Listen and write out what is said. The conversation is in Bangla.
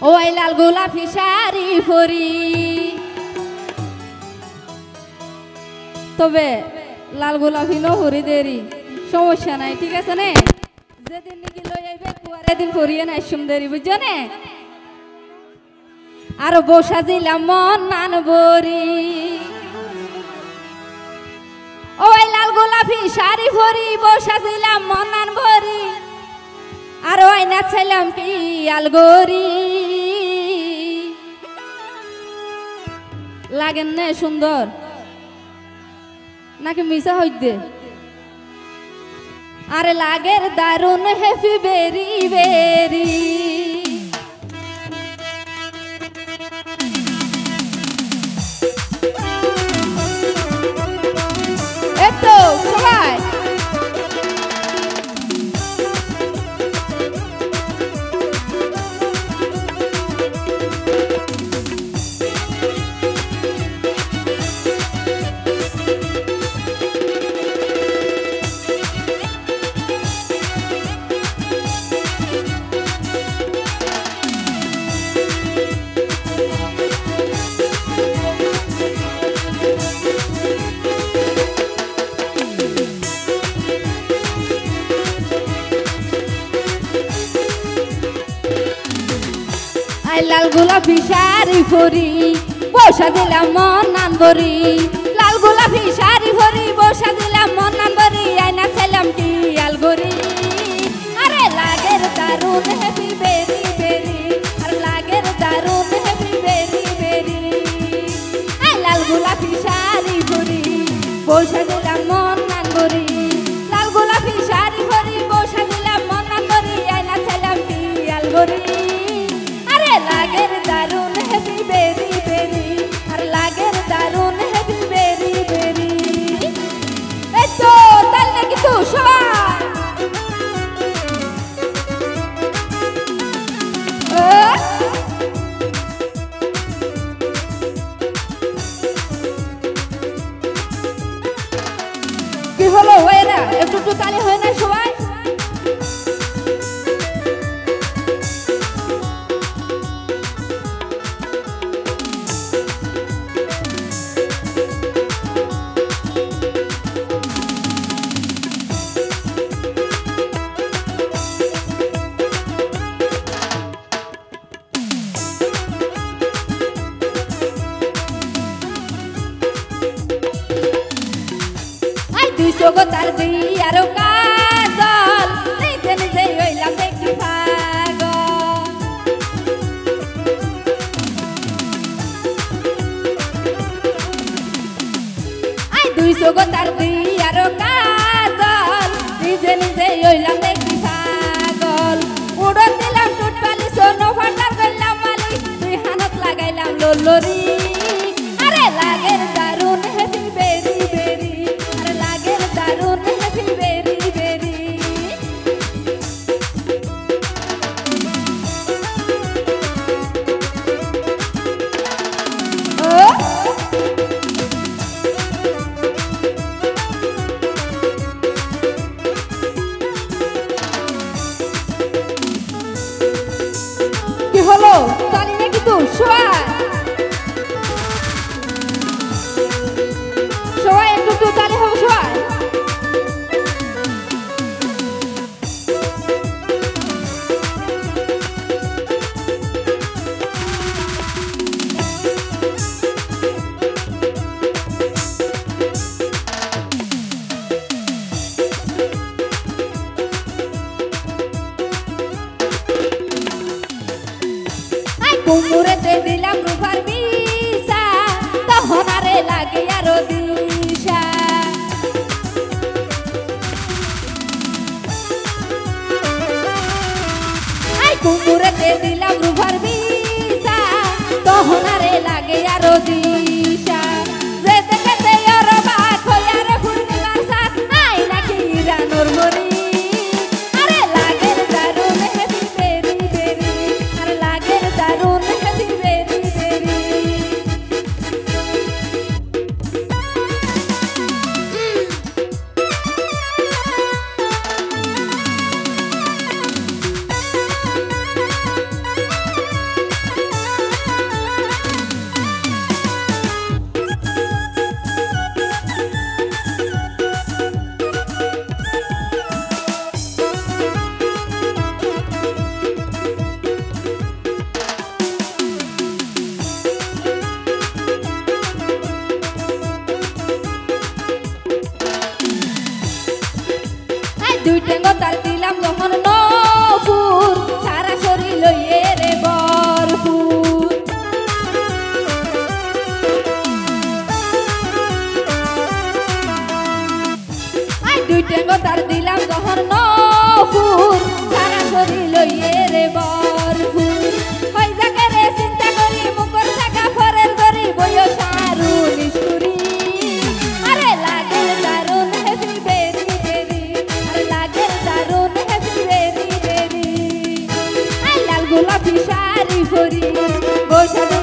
ওই লাল গোলাপি শাড়ি পরি। তবে লাল গোলাপি নহরি দেরি সমস্যা নাই, ঠিক আছে নে? যেদিন নাকি লই আইবে কুয়ারে দিন পরিয়ে নাই সুন্দরী, বুঝছো নে? আর বসা দিলাম মন নান বরি। ওই লাল গোলাপি শাড়ি পরি বসা দিলাম মন নান বরি। আর ওই নাচাইলাম কি আলগরি। লাগেন না সুন্দর নাকি মিশা হইতে? আরে লাগের দারুন হ্যাপি বেরি বেরি। এতো সবাই লাল গোলাপি শাড়ি পরি বসা দিলাম মন নান বরি। লাল গোলাপি শাড়ি পরি বসা দিলাম মন নান বরি। আয়না ছিলাম কি আলগরি। আরে লাগের দারুন হ্যাপি বেরি বেরি। আর লাগের দারুন হ্যাপি বেরি বেরি। লাল গোলাপি শাড়ি পরি বসা দিলাম মন নান বরি। লাল গোলাপি শাড়ি পরি বসা দিলাম মন নান বরি। আয়না ছিলাম কি আলগরি। লাগের দারুন হ্যাপি বেরি বেরি। আর লাগের দারুন হ্যাপি বেরি বেরি। এই তো তাই নাকি তো সবাই কি হলো হয় না? একটু একটু তালি হয় না সবাই? জগতার দিয়ার কাজল নিজে নিজে হইলাম দেখি পাগল। আই দুই জগতার দিয়ার কাজল নিজে নিজে হইলাম দেখি পাগল। উড়ো দিলাম টুটপালি সোনো ফাটার করলাম মালি দুই হানত লাগাইলাম লোলরি। আরে লাগের দারুন হ্যাপি বেরি বেরি। দারুন হ্যাপি বেরি বেরি। কি হলো তালি নাকি তো সবাই সবাই একটু একটু তালি হবে সবাই। কুমুরেতে দিলাম রূপার বিষা তখন আরে লাগে আরো দিশা। কুমুরেতে দিলাম রূপার বিষা তখন আরে লাগে আরো দিশা। যেতে যেতে ওর বাদ হইয়া রে পূর্ণিমার সাথ আই নাকি রানোর মরি। আরে লাগের দারুন হ্যাপি বেরি বেরি। আর লাগের দারুন হ্যাপি বেরি বেরি। দুই টেঙ্গো তাল দিলাম যখন নপুর সারা শরীর লইয়ে রে ভরপুর দুই টেঙ্গো তাল দিলাম যখন নপুর সারা শরীর লইয়ে রে ভরপুর হই যাকে রে চিন্তা করি মুখর থাকা ফরের ধরি বইও সারু নিষ্ঠুরি আরে লাগে দারুণ হেভি বেরি বেরি আরে লাগে দারুণ হেভি বেরি বেরি লাল গোলাপি শাড়ি পরি বসা